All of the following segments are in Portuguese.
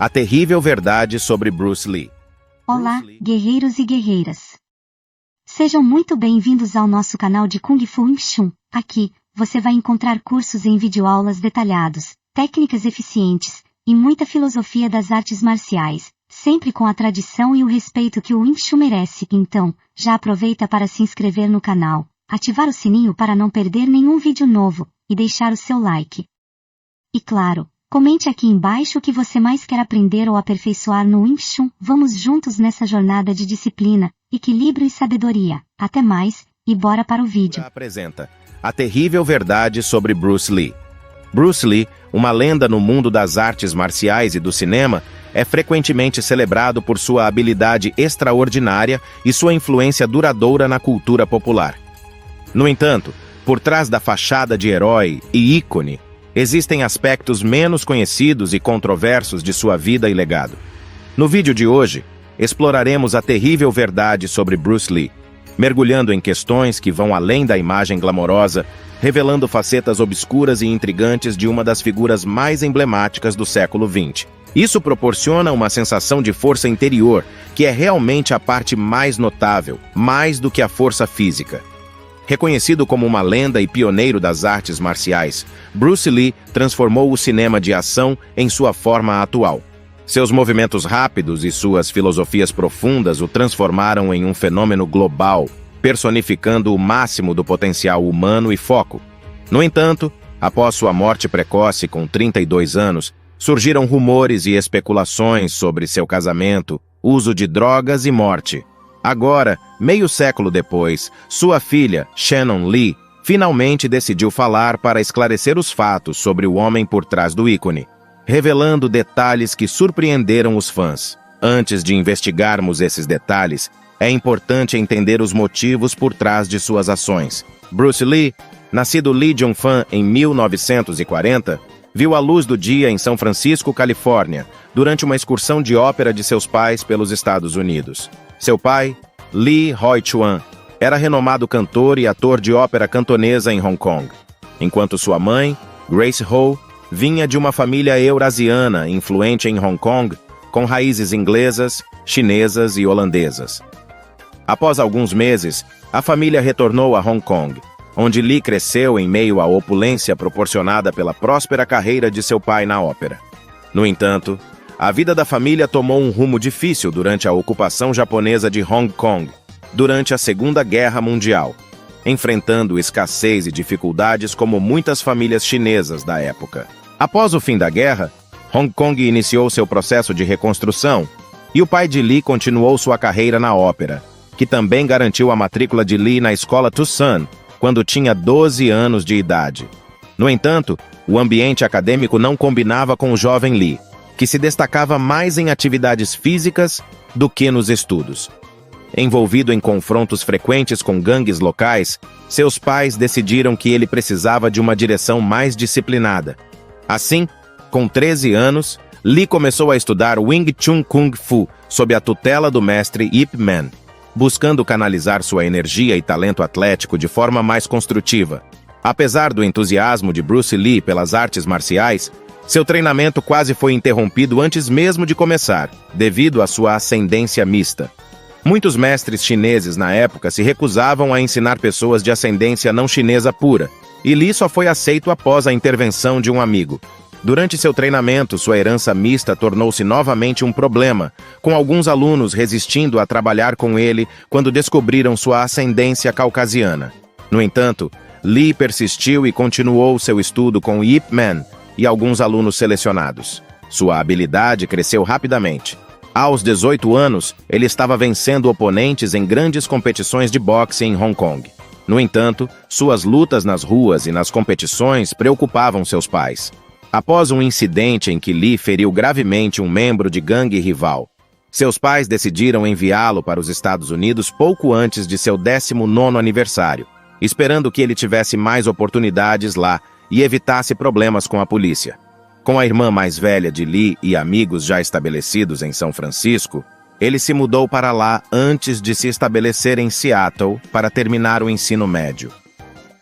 A terrível verdade sobre Bruce Lee. Olá, guerreiros e guerreiras. Sejam muito bem-vindos ao nosso canal de Kung Fu Wing Chun. Aqui, você vai encontrar cursos em videoaulas detalhados, técnicas eficientes e muita filosofia das artes marciais, sempre com a tradição e o respeito que o Wing Chun merece. Então, já aproveita para se inscrever no canal, ativar o sininho para não perder nenhum vídeo novo e deixar o seu like. E claro, comente aqui embaixo o que você mais quer aprender ou aperfeiçoar no Wing Chun. Vamos juntos nessa jornada de disciplina, equilíbrio e sabedoria. Até mais, e bora para o vídeo. Apresenta a terrível verdade sobre Bruce Lee. Bruce Lee, uma lenda no mundo das artes marciais e do cinema, é frequentemente celebrado por sua habilidade extraordinária e sua influência duradoura na cultura popular. No entanto, por trás da fachada de herói e ícone, existem aspectos menos conhecidos e controversos de sua vida e legado. No vídeo de hoje, exploraremos a terrível verdade sobre Bruce Lee, mergulhando em questões que vão além da imagem glamourosa, revelando facetas obscuras e intrigantes de uma das figuras mais emblemáticas do século XX. Isso proporciona uma sensação de força interior, que é realmente a parte mais notável, mais do que a força física. Reconhecido como uma lenda e pioneiro das artes marciais, Bruce Lee transformou o cinema de ação em sua forma atual. Seus movimentos rápidos e suas filosofias profundas o transformaram em um fenômeno global, personificando o máximo do potencial humano e foco. No entanto, após sua morte precoce com 32 anos, surgiram rumores e especulações sobre seu casamento, uso de drogas e morte. Agora, meio século depois, sua filha, Shannon Lee, finalmente decidiu falar para esclarecer os fatos sobre o homem por trás do ícone, revelando detalhes que surpreenderam os fãs. Antes de investigarmos esses detalhes, é importante entender os motivos por trás de suas ações. Bruce Lee, nascido Lee Jong-fan em 1940, viu a luz do dia em São Francisco, Califórnia, durante uma excursão de ópera de seus pais pelos Estados Unidos. Seu pai, Lee Hoi-chuan, era renomado cantor e ator de ópera cantonesa em Hong Kong, enquanto sua mãe, Grace Ho, vinha de uma família eurasiana influente em Hong Kong, com raízes inglesas, chinesas e holandesas. Após alguns meses, a família retornou a Hong Kong, onde Lee cresceu em meio à opulência proporcionada pela próspera carreira de seu pai na ópera. No entanto, a vida da família tomou um rumo difícil durante a ocupação japonesa de Hong Kong, durante a Segunda Guerra Mundial, enfrentando escassez e dificuldades como muitas famílias chinesas da época. Após o fim da guerra, Hong Kong iniciou seu processo de reconstrução, e o pai de Lee continuou sua carreira na ópera, que também garantiu a matrícula de Lee na escola Tusan, quando tinha 12 anos de idade. No entanto, o ambiente acadêmico não combinava com o jovem Lee, que se destacava mais em atividades físicas do que nos estudos. Envolvido em confrontos frequentes com gangues locais, seus pais decidiram que ele precisava de uma direção mais disciplinada. Assim, com 13 anos, Lee começou a estudar Wing Chun Kung Fu sob a tutela do mestre Ip Man, buscando canalizar sua energia e talento atlético de forma mais construtiva. Apesar do entusiasmo de Bruce Lee pelas artes marciais, seu treinamento quase foi interrompido antes mesmo de começar, devido à sua ascendência mista. Muitos mestres chineses na época se recusavam a ensinar pessoas de ascendência não chinesa pura, e Lee só foi aceito após a intervenção de um amigo. Durante seu treinamento, sua herança mista tornou-se novamente um problema, com alguns alunos resistindo a trabalhar com ele quando descobriram sua ascendência caucasiana. No entanto, Lee persistiu e continuou seu estudo com Ip Man e alguns alunos selecionados. Sua habilidade cresceu rapidamente. Aos 18 anos, ele estava vencendo oponentes em grandes competições de boxe em Hong Kong. No entanto, suas lutas nas ruas e nas competições preocupavam seus pais. Após um incidente em que Lee feriu gravemente um membro de gangue rival, seus pais decidiram enviá-lo para os Estados Unidos pouco antes de seu 19º aniversário, esperando que ele tivesse mais oportunidades lá e evitasse problemas com a polícia. Com a irmã mais velha de Lee e amigos já estabelecidos em São Francisco, ele se mudou para lá antes de se estabelecer em Seattle para terminar o ensino médio.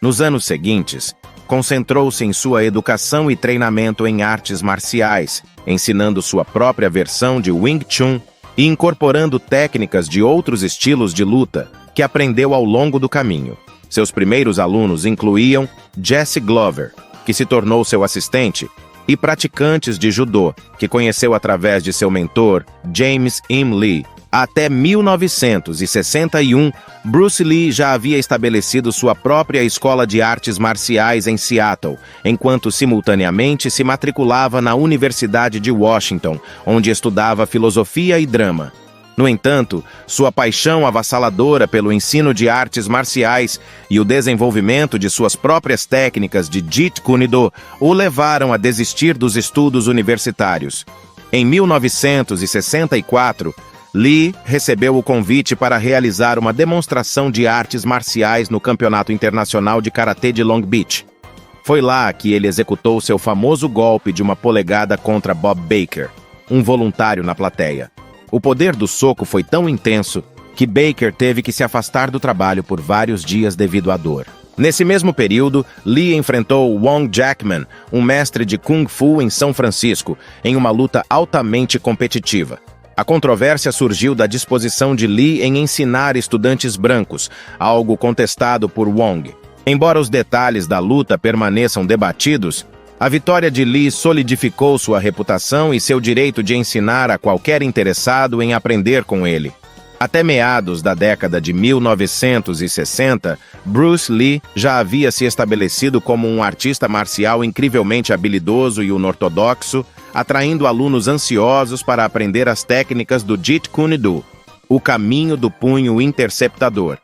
Nos anos seguintes, concentrou-se em sua educação e treinamento em artes marciais, ensinando sua própria versão de Wing Chun e incorporando técnicas de outros estilos de luta que aprendeu ao longo do caminho. Seus primeiros alunos incluíam Jesse Glover, que se tornou seu assistente, e praticantes de judô, que conheceu através de seu mentor, James M. Lee. Até 1961, Bruce Lee já havia estabelecido sua própria escola de artes marciais em Seattle, enquanto simultaneamente se matriculava na Universidade de Washington, onde estudava filosofia e drama. No entanto, sua paixão avassaladora pelo ensino de artes marciais e o desenvolvimento de suas próprias técnicas de Jeet Kune Do o levaram a desistir dos estudos universitários. Em 1964, Lee recebeu o convite para realizar uma demonstração de artes marciais no Campeonato Internacional de Karatê de Long Beach. Foi lá que ele executou seu famoso golpe de uma polegada contra Bob Baker, um voluntário na plateia. O poder do soco foi tão intenso que Baker teve que se afastar do trabalho por vários dias devido à dor. Nesse mesmo período, Lee enfrentou Wong Jackman, um mestre de Kung Fu em São Francisco, em uma luta altamente competitiva. A controvérsia surgiu da disposição de Lee em ensinar estudantes brancos, algo contestado por Wong. Embora os detalhes da luta permaneçam debatidos, a vitória de Lee solidificou sua reputação e seu direito de ensinar a qualquer interessado em aprender com ele. Até meados da década de 1960, Bruce Lee já havia se estabelecido como um artista marcial incrivelmente habilidoso e unortodoxo, atraindo alunos ansiosos para aprender as técnicas do Jeet Kune Do, o caminho do punho interceptador.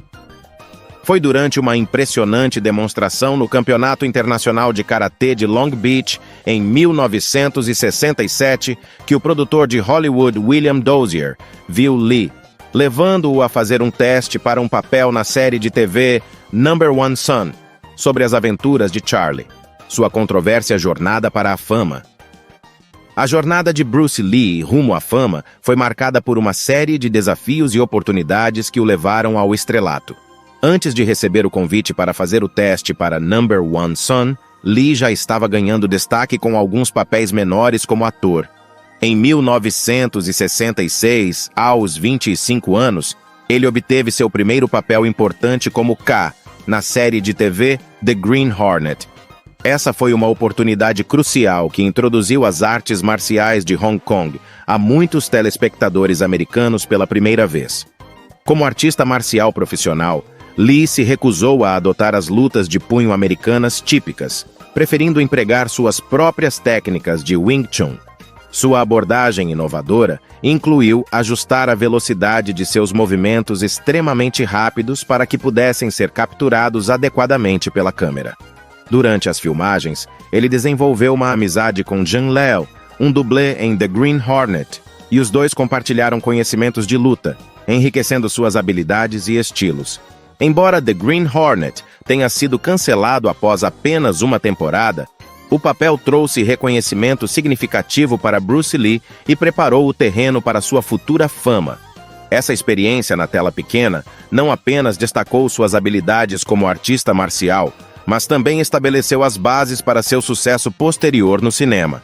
Foi durante uma impressionante demonstração no Campeonato Internacional de Karatê de Long Beach, em 1967, que o produtor de Hollywood William Dozier viu Lee, levando-o a fazer um teste para um papel na série de TV Number One Son, sobre as aventuras de Charlie, sua controvérsia jornada para a fama. A jornada de Bruce Lee rumo à fama foi marcada por uma série de desafios e oportunidades que o levaram ao estrelato. Antes de receber o convite para fazer o teste para Number One Son, Lee já estava ganhando destaque com alguns papéis menores como ator. Em 1966, aos 25 anos, ele obteve seu primeiro papel importante como K, na série de TV The Green Hornet. Essa foi uma oportunidade crucial que introduziu as artes marciais de Hong Kong a muitos telespectadores americanos pela primeira vez. Como artista marcial profissional, Lee se recusou a adotar as lutas de punho americanas típicas, preferindo empregar suas próprias técnicas de Wing Chun. Sua abordagem inovadora incluiu ajustar a velocidade de seus movimentos extremamente rápidos para que pudessem ser capturados adequadamente pela câmera. Durante as filmagens, ele desenvolveu uma amizade com Zhang Liao, um dublê em The Green Hornet, e os dois compartilharam conhecimentos de luta, enriquecendo suas habilidades e estilos. Embora The Green Hornet tenha sido cancelado após apenas uma temporada, o papel trouxe reconhecimento significativo para Bruce Lee e preparou o terreno para sua futura fama. Essa experiência na tela pequena não apenas destacou suas habilidades como artista marcial, mas também estabeleceu as bases para seu sucesso posterior no cinema.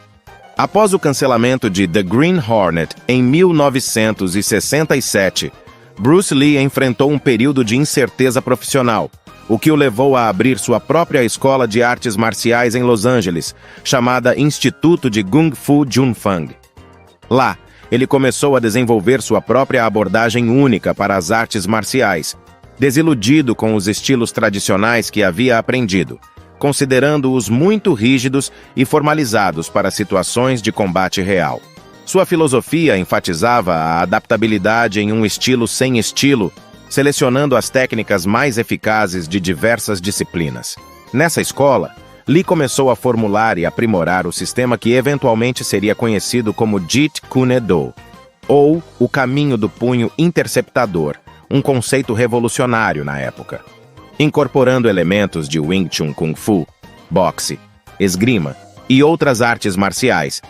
Após o cancelamento de The Green Hornet em 1967, Bruce Lee enfrentou um período de incerteza profissional, o que o levou a abrir sua própria escola de artes marciais em Los Angeles, chamada Instituto de Kung Fu Junfang. Lá, ele começou a desenvolver sua própria abordagem única para as artes marciais, desiludido com os estilos tradicionais que havia aprendido, considerando-os muito rígidos e formalizados para situações de combate real. Sua filosofia enfatizava a adaptabilidade em um estilo sem estilo, selecionando as técnicas mais eficazes de diversas disciplinas. Nessa escola, Lee começou a formular e aprimorar o sistema que eventualmente seria conhecido como Jeet Kune Do, ou o caminho do punho interceptador, um conceito revolucionário na época. Incorporando elementos de Wing Chun Kung Fu, boxe, esgrima e outras artes marciais,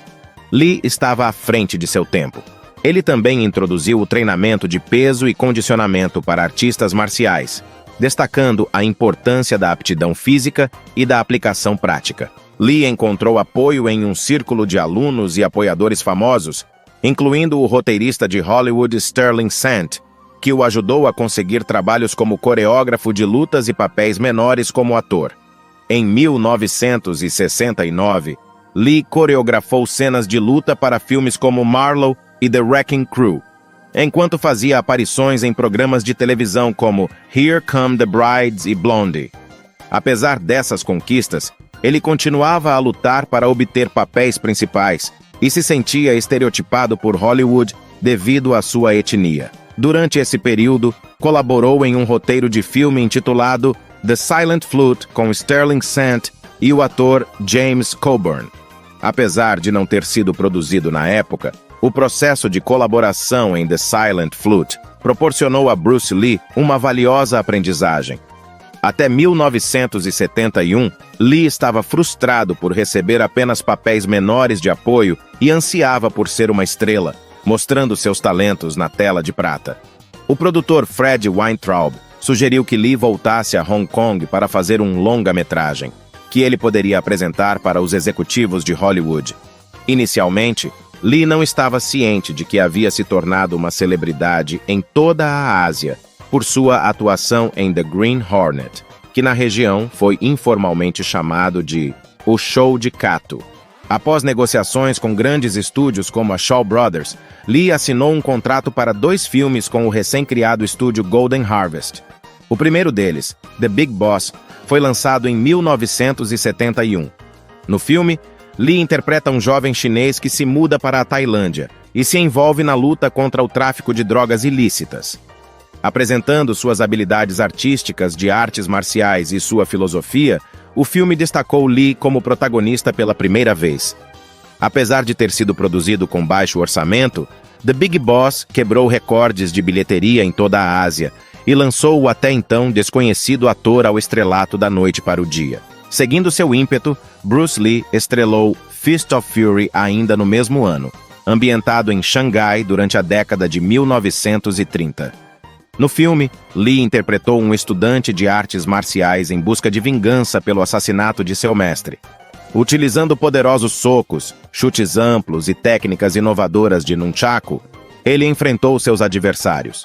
Lee estava à frente de seu tempo. Ele também introduziu o treinamento de peso e condicionamento para artistas marciais, destacando a importância da aptidão física e da aplicação prática. Lee encontrou apoio em um círculo de alunos e apoiadores famosos, incluindo o roteirista de Hollywood Sterling Sant, que o ajudou a conseguir trabalhos como coreógrafo de lutas e papéis menores como ator. Em 1969, Lee coreografou cenas de luta para filmes como Marlowe e The Wrecking Crew, enquanto fazia aparições em programas de televisão como Here Come the Brides e Blondie. Apesar dessas conquistas, ele continuava a lutar para obter papéis principais e se sentia estereotipado por Hollywood devido à sua etnia. Durante esse período, colaborou em um roteiro de filme intitulado The Silent Flute com Sterling Sant e o ator James Coburn. Apesar de não ter sido produzido na época, o processo de colaboração em The Silent Flute proporcionou a Bruce Lee uma valiosa aprendizagem. Até 1971, Lee estava frustrado por receber apenas papéis menores de apoio e ansiava por ser uma estrela, mostrando seus talentos na tela de prata. O produtor Fred Weintraub sugeriu que Lee voltasse a Hong Kong para fazer um longa-metragem, que ele poderia apresentar para os executivos de Hollywood. Inicialmente, Lee não estava ciente de que havia se tornado uma celebridade em toda a Ásia por sua atuação em The Green Hornet, que na região foi informalmente chamado de o Show de Kato. Após negociações com grandes estúdios como a Shaw Brothers, Lee assinou um contrato para 2 filmes com o recém-criado estúdio Golden Harvest. O primeiro deles, The Big Boss, foi lançado em 1971. No filme, Lee interpreta um jovem chinês que se muda para a Tailândia e se envolve na luta contra o tráfico de drogas ilícitas. Apresentando suas habilidades artísticas de artes marciais e sua filosofia, o filme destacou Lee como protagonista pela primeira vez. Apesar de ter sido produzido com baixo orçamento, The Big Boss quebrou recordes de bilheteria em toda a Ásia e lançou o até então desconhecido ator ao estrelato da noite para o dia. Seguindo seu ímpeto, Bruce Lee estrelou Fist of Fury ainda no mesmo ano, ambientado em Xangai durante a década de 1930. No filme, Lee interpretou um estudante de artes marciais em busca de vingança pelo assassinato de seu mestre. Utilizando poderosos socos, chutes amplos e técnicas inovadoras de nunchaku, ele enfrentou seus adversários.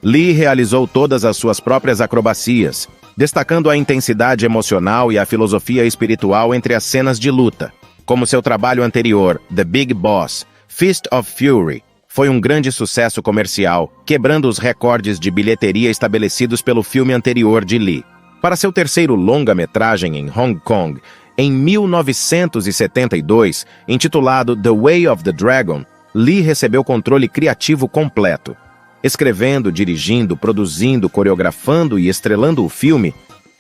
Lee realizou todas as suas próprias acrobacias, destacando a intensidade emocional e a filosofia espiritual entre as cenas de luta. Como seu trabalho anterior, The Big Boss, Fist of Fury, foi um grande sucesso comercial, quebrando os recordes de bilheteria estabelecidos pelo filme anterior de Lee. Para seu terceiro longa-metragem em Hong Kong, em 1972, intitulado The Way of the Dragon, Lee recebeu controle criativo completo. Escrevendo, dirigindo, produzindo, coreografando e estrelando o filme,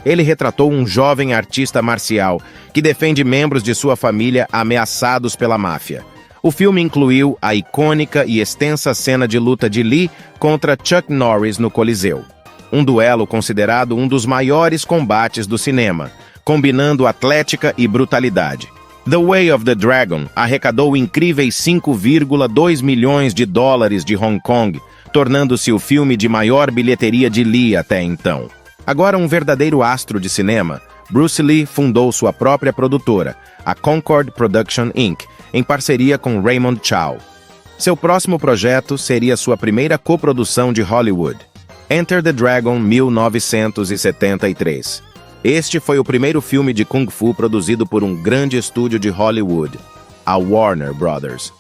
ele retratou um jovem artista marcial que defende membros de sua família ameaçados pela máfia. O filme incluiu a icônica e extensa cena de luta de Lee contra Chuck Norris no Coliseu. Um duelo considerado um dos maiores combates do cinema, combinando atlética e brutalidade. The Way of the Dragon arrecadou incríveis 5,2 milhões de dólares de Hong Kong, tornando-se o filme de maior bilheteria de Lee até então. Agora um verdadeiro astro de cinema, Bruce Lee fundou sua própria produtora, a Concord Production Inc., em parceria com Raymond Chow. Seu próximo projeto seria sua primeira coprodução de Hollywood, Enter the Dragon 1973. Este foi o primeiro filme de Kung Fu produzido por um grande estúdio de Hollywood, a Warner Brothers.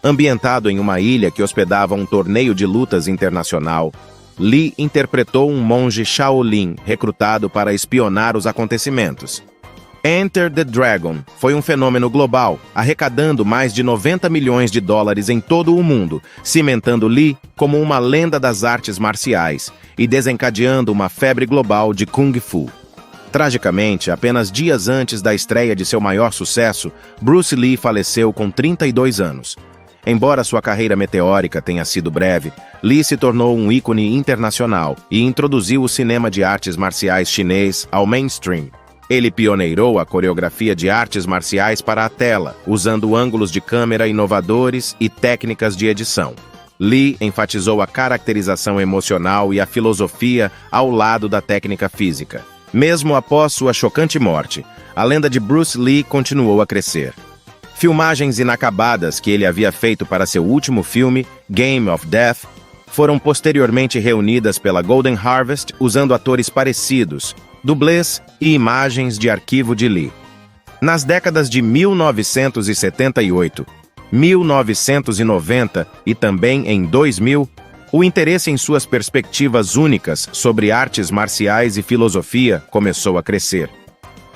Ambientado em uma ilha que hospedava um torneio de lutas internacional, Lee interpretou um monge Shaolin recrutado para espionar os acontecimentos. Enter the Dragon foi um fenômeno global, arrecadando mais de 90 milhões de dólares em todo o mundo, cimentando Lee como uma lenda das artes marciais e desencadeando uma febre global de Kung Fu. Tragicamente, apenas dias antes da estreia de seu maior sucesso, Bruce Lee faleceu com 32 anos. Embora sua carreira meteórica tenha sido breve, Lee se tornou um ícone internacional e introduziu o cinema de artes marciais chinês ao mainstream. Ele pioneirou a coreografia de artes marciais para a tela, usando ângulos de câmera inovadores e técnicas de edição. Lee enfatizou a caracterização emocional e a filosofia ao lado da técnica física. Mesmo após sua chocante morte, a lenda de Bruce Lee continuou a crescer. Filmagens inacabadas que ele havia feito para seu último filme, Game of Death, foram posteriormente reunidas pela Golden Harvest usando atores parecidos, dublês e imagens de arquivo de Lee. Nas décadas de 1978, 1990 e também em 2000, o interesse em suas perspectivas únicas sobre artes marciais e filosofia começou a crescer.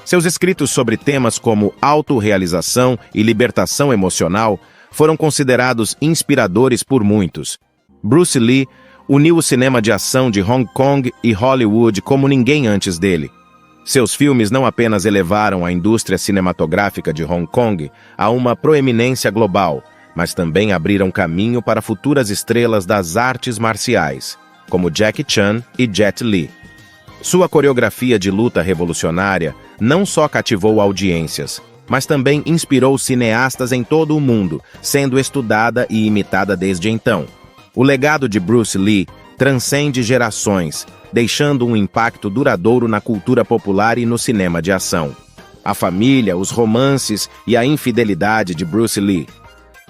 Seus escritos sobre temas como autorrealização e libertação emocional foram considerados inspiradores por muitos. Bruce Lee uniu o cinema de ação de Hong Kong e Hollywood como ninguém antes dele. Seus filmes não apenas elevaram a indústria cinematográfica de Hong Kong a uma proeminência global, mas também abriram caminho para futuras estrelas das artes marciais, como Jackie Chan e Jet Li. Sua coreografia de luta revolucionária não só cativou audiências, mas também inspirou cineastas em todo o mundo, sendo estudada e imitada desde então. O legado de Bruce Lee transcende gerações, deixando um impacto duradouro na cultura popular e no cinema de ação. A família, os romances e a infidelidade de Bruce Lee.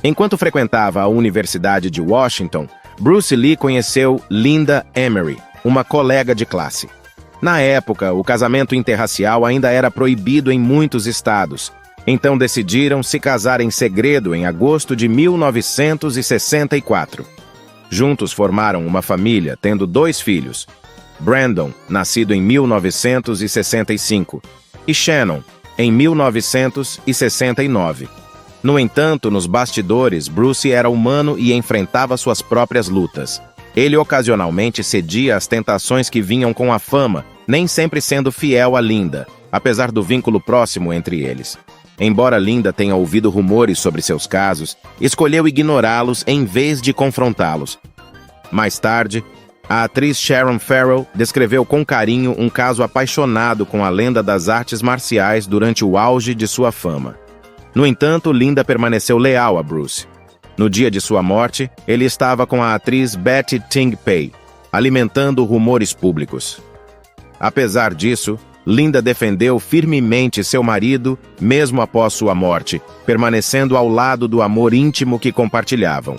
Enquanto frequentava a Universidade de Washington, Bruce Lee conheceu Linda Emery, uma colega de classe. Na época, o casamento interracial ainda era proibido em muitos estados, então decidiram se casar em segredo em agosto de 1964. Juntos formaram uma família, tendo 2 filhos, Brandon, nascido em 1965, e Shannon, em 1969. No entanto, nos bastidores, Bruce era humano e enfrentava suas próprias lutas. Ele ocasionalmente cedia às tentações que vinham com a fama, nem sempre sendo fiel a Linda, apesar do vínculo próximo entre eles. Embora Linda tenha ouvido rumores sobre seus casos, escolheu ignorá-los em vez de confrontá-los. Mais tarde, a atriz Sharon Farrell descreveu com carinho um caso apaixonado com a lenda das artes marciais durante o auge de sua fama. No entanto, Linda permaneceu leal a Bruce. No dia de sua morte, ele estava com a atriz Betty Ting Pei, alimentando rumores públicos. Apesar disso, Linda defendeu firmemente seu marido, mesmo após sua morte, permanecendo ao lado do amor íntimo que compartilhavam.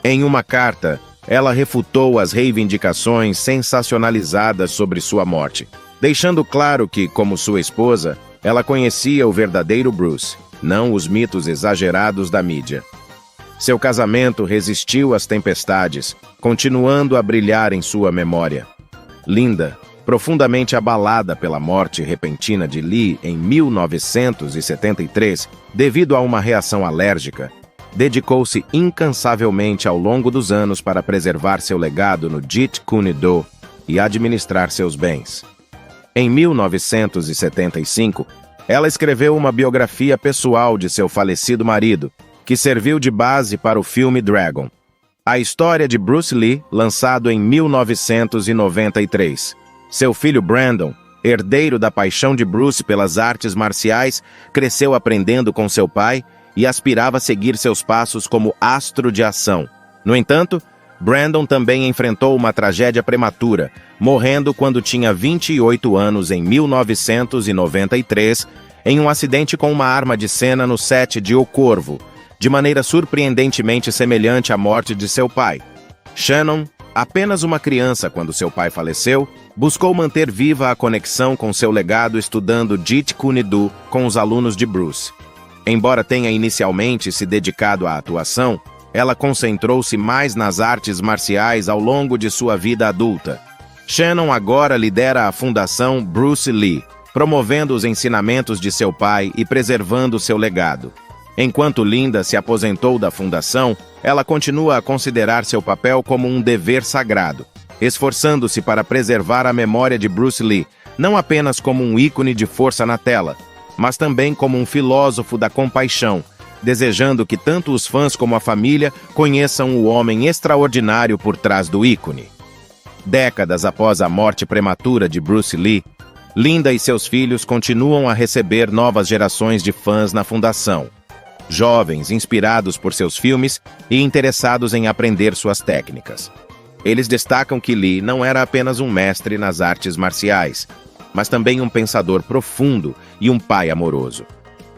Em uma carta, ela refutou as reivindicações sensacionalizadas sobre sua morte, deixando claro que, como sua esposa, ela conhecia o verdadeiro Bruce, não os mitos exagerados da mídia. Seu casamento resistiu às tempestades, continuando a brilhar em sua memória. Linda, profundamente abalada pela morte repentina de Lee em 1973, devido a uma reação alérgica, dedicou-se incansavelmente ao longo dos anos para preservar seu legado no Jeet Kune Do e administrar seus bens. Em 1975, ela escreveu uma biografia pessoal de seu falecido marido, que serviu de base para o filme Dragon, a história de Bruce Lee, lançado em 1993. Seu filho Brandon, herdeiro da paixão de Bruce pelas artes marciais, cresceu aprendendo com seu pai e aspirava a seguir seus passos como astro de ação. No entanto, Brandon também enfrentou uma tragédia prematura, morrendo quando tinha 28 anos em 1993, em um acidente com uma arma de cena no set de O Corvo, de maneira surpreendentemente semelhante à morte de seu pai. Shannon, apenas uma criança quando seu pai faleceu, buscou manter viva a conexão com seu legado estudando Jeet Kune Do com os alunos de Bruce. Embora tenha inicialmente se dedicado à atuação, ela concentrou-se mais nas artes marciais ao longo de sua vida adulta. Shannon agora lidera a Fundação Bruce Lee, promovendo os ensinamentos de seu pai e preservando seu legado. Enquanto Linda se aposentou da fundação, ela continua a considerar seu papel como um dever sagrado, esforçando-se para preservar a memória de Bruce Lee, não apenas como um ícone de força na tela, mas também como um filósofo da compaixão, desejando que tanto os fãs como a família conheçam o homem extraordinário por trás do ícone. Décadas após a morte prematura de Bruce Lee, Linda e seus filhos continuam a receber novas gerações de fãs na fundação. jovens inspirados por seus filmes e interessados em aprender suas técnicas. Eles destacam que Lee não era apenas um mestre nas artes marciais, mas também um pensador profundo e um pai amoroso.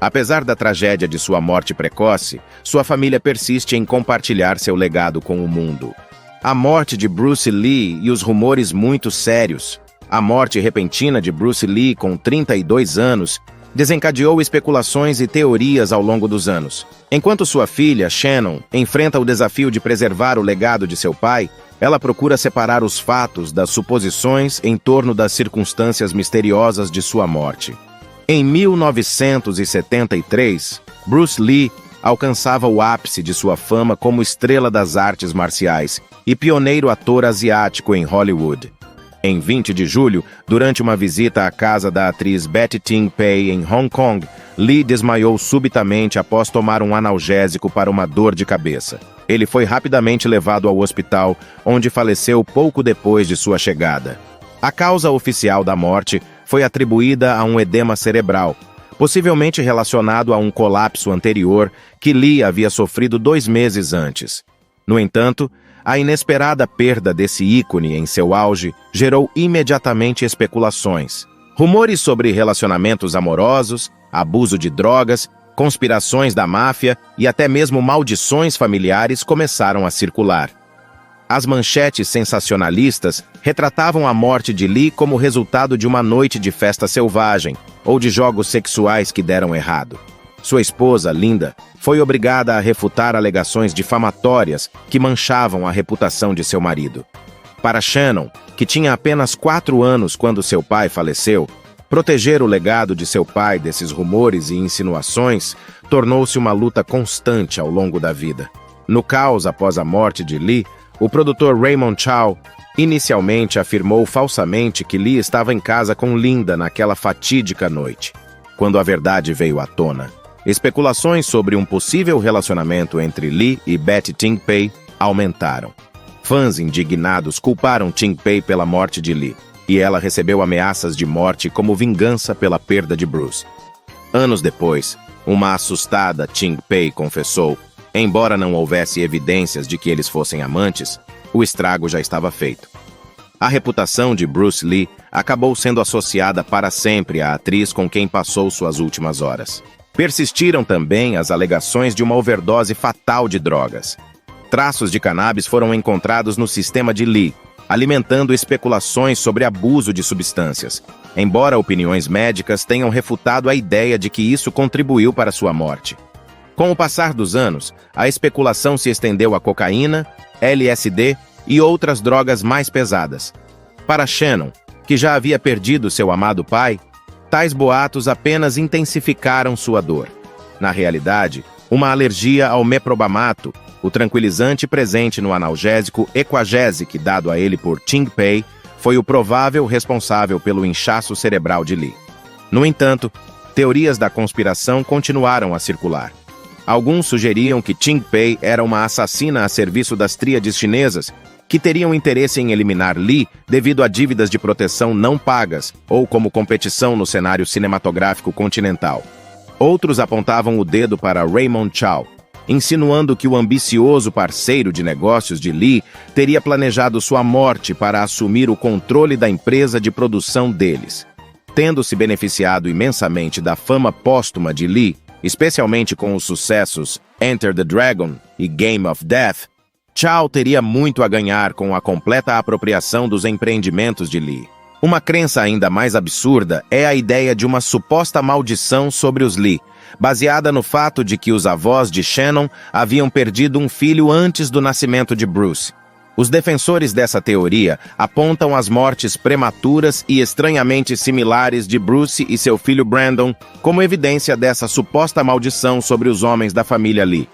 Apesar da tragédia de sua morte precoce, sua família persiste em compartilhar seu legado com o mundo. A morte de Bruce Lee e os rumores muito sérios. A morte repentina de Bruce Lee com 32 anos desencadeou especulações e teorias ao longo dos anos. Enquanto sua filha, Shannon, enfrenta o desafio de preservar o legado de seu pai, ela procura separar os fatos das suposições em torno das circunstâncias misteriosas de sua morte. Em 1973, Bruce Lee alcançava o ápice de sua fama como estrela das artes marciais e pioneiro ator asiático em Hollywood. Em 20 de julho, durante uma visita à casa da atriz Betty Ting Pei em Hong Kong, Lee desmaiou subitamente após tomar um analgésico para uma dor de cabeça. Ele foi rapidamente levado ao hospital, onde faleceu pouco depois de sua chegada. A causa oficial da morte foi atribuída a um edema cerebral, possivelmente relacionado a um colapso anterior que Lee havia sofrido 2 meses antes. No entanto, a inesperada perda desse ícone em seu auge gerou imediatamente especulações. Rumores sobre relacionamentos amorosos, abuso de drogas, conspirações da máfia e até mesmo maldições familiares começaram a circular. As manchetes sensacionalistas retratavam a morte de Lee como resultado de uma noite de festa selvagem ou de jogos sexuais que deram errado. Sua esposa, Linda, foi obrigada a refutar alegações difamatórias que manchavam a reputação de seu marido. Para Shannon, que tinha apenas 4 anos quando seu pai faleceu, proteger o legado de seu pai desses rumores e insinuações tornou-se uma luta constante ao longo da vida. No caos após a morte de Lee, o produtor Raymond Chow inicialmente afirmou falsamente que Lee estava em casa com Linda naquela fatídica noite. Quando a verdade veio à tona, especulações sobre um possível relacionamento entre Lee e Betty Ting Pei aumentaram. Fãs indignados culparam Ting Pei pela morte de Lee, e ela recebeu ameaças de morte como vingança pela perda de Bruce. Anos depois, uma assustada Ting Pei confessou: embora não houvesse evidências de que eles fossem amantes, o estrago já estava feito. A reputação de Bruce Lee acabou sendo associada para sempre à atriz com quem passou suas últimas horas. Persistiram também as alegações de uma overdose fatal de drogas. Traços de cannabis foram encontrados no sistema de Lee, alimentando especulações sobre abuso de substâncias, embora opiniões médicas tenham refutado a ideia de que isso contribuiu para sua morte. Com o passar dos anos, a especulação se estendeu a cocaína, LSD e outras drogas mais pesadas. Para Shannon, que já havia perdido seu amado pai, tais boatos apenas intensificaram sua dor. Na realidade, uma alergia ao meprobamato, o tranquilizante presente no analgésico Equagesic dado a ele por Ting Pei, foi o provável responsável pelo inchaço cerebral de Lee. No entanto, teorias da conspiração continuaram a circular. Alguns sugeriam que Ting Pei era uma assassina a serviço das tríades chinesas, que teriam interesse em eliminar Lee devido a dívidas de proteção não pagas ou como competição no cenário cinematográfico continental. Outros apontavam o dedo para Raymond Chow, insinuando que o ambicioso parceiro de negócios de Lee teria planejado sua morte para assumir o controle da empresa de produção deles. Tendo se beneficiado imensamente da fama póstuma de Lee, especialmente com os sucessos Enter the Dragon e Game of Death, Chow teria muito a ganhar com a completa apropriação dos empreendimentos de Lee. Uma crença ainda mais absurda é a ideia de uma suposta maldição sobre os Lee, baseada no fato de que os avós de Shannon haviam perdido um filho antes do nascimento de Bruce. Os defensores dessa teoria apontam as mortes prematuras e estranhamente similares de Bruce e seu filho Brandon como evidência dessa suposta maldição sobre os homens da família Lee.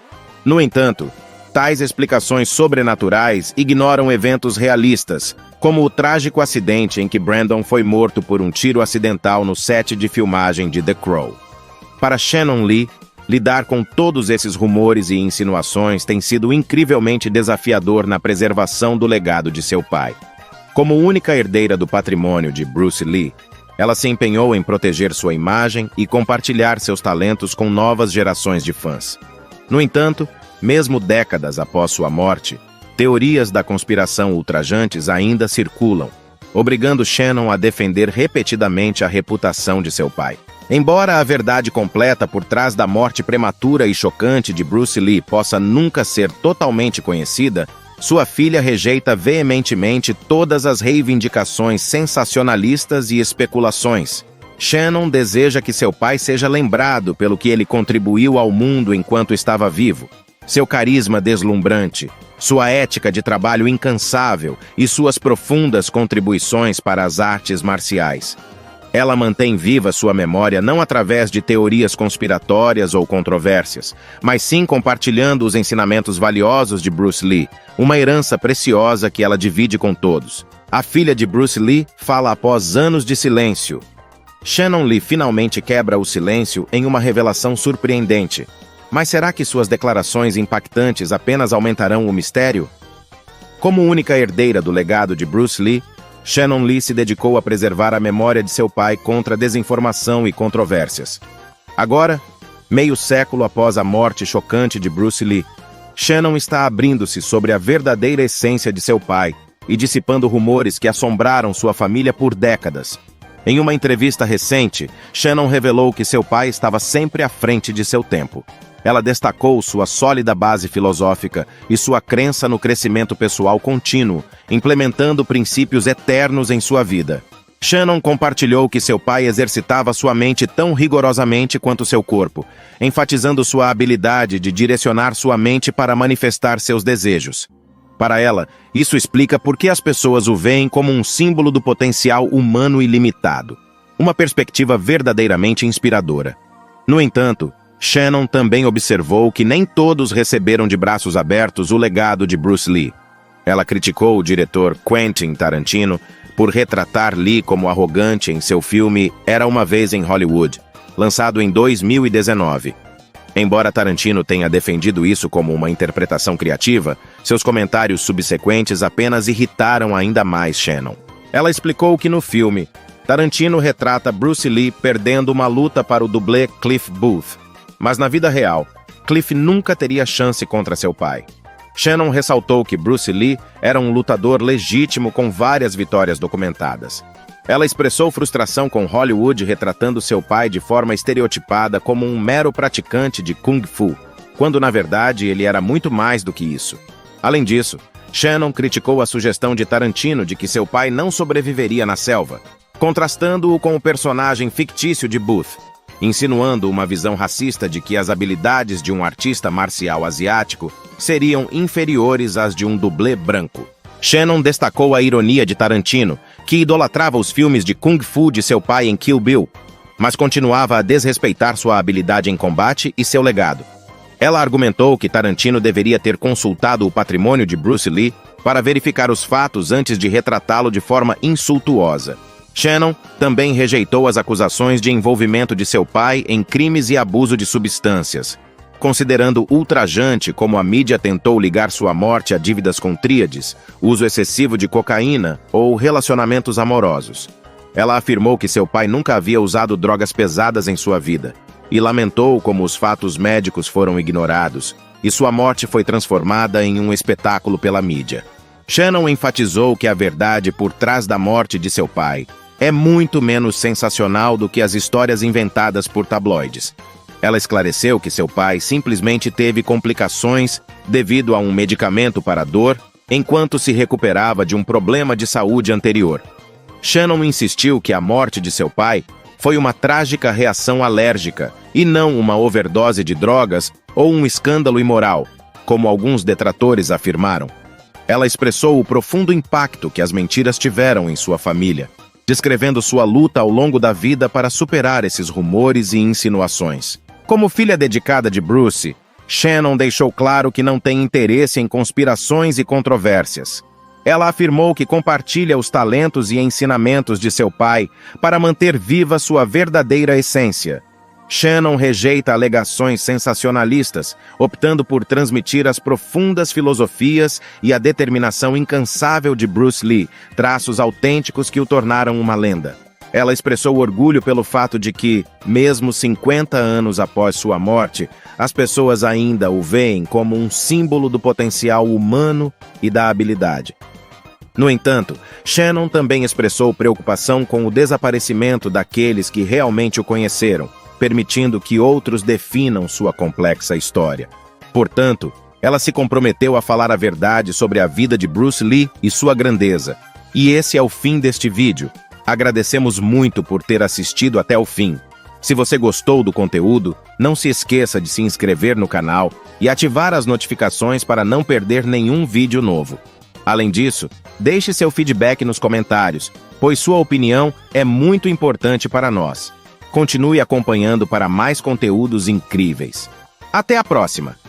No entanto, tais explicações sobrenaturais ignoram eventos realistas, como o trágico acidente em que Brandon foi morto por um tiro acidental no set de filmagem de The Crow. Para Shannon Lee, lidar com todos esses rumores e insinuações tem sido incrivelmente desafiador na preservação do legado de seu pai. Como única herdeira do patrimônio de Bruce Lee, Ela se empenhou em proteger sua imagem e compartilhar seus talentos com novas gerações de fãs. No entanto, mesmo décadas após sua morte, teorias da conspiração ultrajantes ainda circulam, obrigando Shannon a defender repetidamente a reputação de seu pai. Embora a verdade completa por trás da morte prematura e chocante de Bruce Lee possa nunca ser totalmente conhecida, sua filha rejeita veementemente todas as reivindicações sensacionalistas e especulações. Shannon deseja que seu pai seja lembrado pelo que ele contribuiu ao mundo enquanto estava vivo. Seu carisma deslumbrante, sua ética de trabalho incansável e suas profundas contribuições para as artes marciais. Ela mantém viva sua memória não através de teorias conspiratórias ou controvérsias, mas sim compartilhando os ensinamentos valiosos de Bruce Lee, uma herança preciosa que ela divide com todos. A filha de Bruce Lee fala após anos de silêncio. Shannon Lee finalmente quebra o silêncio em uma revelação surpreendente. Mas será que suas declarações impactantes apenas aumentarão o mistério? Como única herdeira do legado de Bruce Lee, Shannon Lee se dedicou a preservar a memória de seu pai contra desinformação e controvérsias. Agora, meio século após a morte chocante de Bruce Lee, Shannon está abrindo-se sobre a verdadeira essência de seu pai e dissipando rumores que assombraram sua família por décadas. Em uma entrevista recente, Shannon revelou que seu pai estava sempre à frente de seu tempo. Ela destacou sua sólida base filosófica e sua crença no crescimento pessoal contínuo, implementando princípios eternos em sua vida. Shannon compartilhou que seu pai exercitava sua mente tão rigorosamente quanto seu corpo, enfatizando sua habilidade de direcionar sua mente para manifestar seus desejos. Para ela, isso explica por que as pessoas o veem como um símbolo do potencial humano ilimitado. Uma perspectiva verdadeiramente inspiradora. No entanto, Shannon também observou que nem todos receberam de braços abertos o legado de Bruce Lee. Ela criticou o diretor Quentin Tarantino por retratar Lee como arrogante em seu filme Era Uma Vez em Hollywood, lançado em 2019. Embora Tarantino tenha defendido isso como uma interpretação criativa, seus comentários subsequentes apenas irritaram ainda mais Shannon. Ela explicou que no filme, Tarantino retrata Bruce Lee perdendo uma luta para o dublê Cliff Booth. Mas na vida real, Cliff nunca teria chance contra seu pai. Shannon ressaltou que Bruce Lee era um lutador legítimo com várias vitórias documentadas. Ela expressou frustração com Hollywood retratando seu pai de forma estereotipada como um mero praticante de Kung Fu, quando na verdade ele era muito mais do que isso. Além disso, Shannon criticou a sugestão de Tarantino de que seu pai não sobreviveria na selva, contrastando-o com o personagem fictício de Booth, insinuando uma visão racista de que as habilidades de um artista marcial asiático seriam inferiores às de um dublê branco. Shannon destacou a ironia de Tarantino, que idolatrava os filmes de Kung Fu de seu pai em Kill Bill, mas continuava a desrespeitar sua habilidade em combate e seu legado. Ela argumentou que Tarantino deveria ter consultado o patrimônio de Bruce Lee para verificar os fatos antes de retratá-lo de forma insultuosa. Shannon também rejeitou as acusações de envolvimento de seu pai em crimes e abuso de substâncias, considerando ultrajante como a mídia tentou ligar sua morte a dívidas com tríades, uso excessivo de cocaína ou relacionamentos amorosos. Ela afirmou que seu pai nunca havia usado drogas pesadas em sua vida e lamentou como os fatos médicos foram ignorados e sua morte foi transformada em um espetáculo pela mídia. Shannon enfatizou que a verdade por trás da morte de seu pai é muito menos sensacional do que as histórias inventadas por tabloides. Ela esclareceu que seu pai simplesmente teve complicações devido a um medicamento para a dor, enquanto se recuperava de um problema de saúde anterior. Shannon insistiu que a morte de seu pai foi uma trágica reação alérgica e não uma overdose de drogas ou um escândalo imoral, como alguns detratores afirmaram. Ela expressou o profundo impacto que as mentiras tiveram em sua família, descrevendo sua luta ao longo da vida para superar esses rumores e insinuações. Como filha dedicada de Bruce, Shannon deixou claro que não tem interesse em conspirações e controvérsias. Ela afirmou que compartilha os talentos e ensinamentos de seu pai para manter viva sua verdadeira essência. Shannon rejeita alegações sensacionalistas, optando por transmitir as profundas filosofias e a determinação incansável de Bruce Lee, traços autênticos que o tornaram uma lenda. Ela expressou orgulho pelo fato de que, mesmo 50 anos após sua morte, as pessoas ainda o veem como um símbolo do potencial humano e da habilidade. No entanto, Shannon também expressou preocupação com o desaparecimento daqueles que realmente o conheceram, permitindo que outros definam sua complexa história. Portanto, ela se comprometeu a falar a verdade sobre a vida de Bruce Lee e sua grandeza. E esse é o fim deste vídeo. Agradecemos muito por ter assistido até o fim. Se você gostou do conteúdo, não se esqueça de se inscrever no canal e ativar as notificações para não perder nenhum vídeo novo. Além disso, deixe seu feedback nos comentários, pois sua opinião é muito importante para nós. Continue acompanhando para mais conteúdos incríveis. Até a próxima!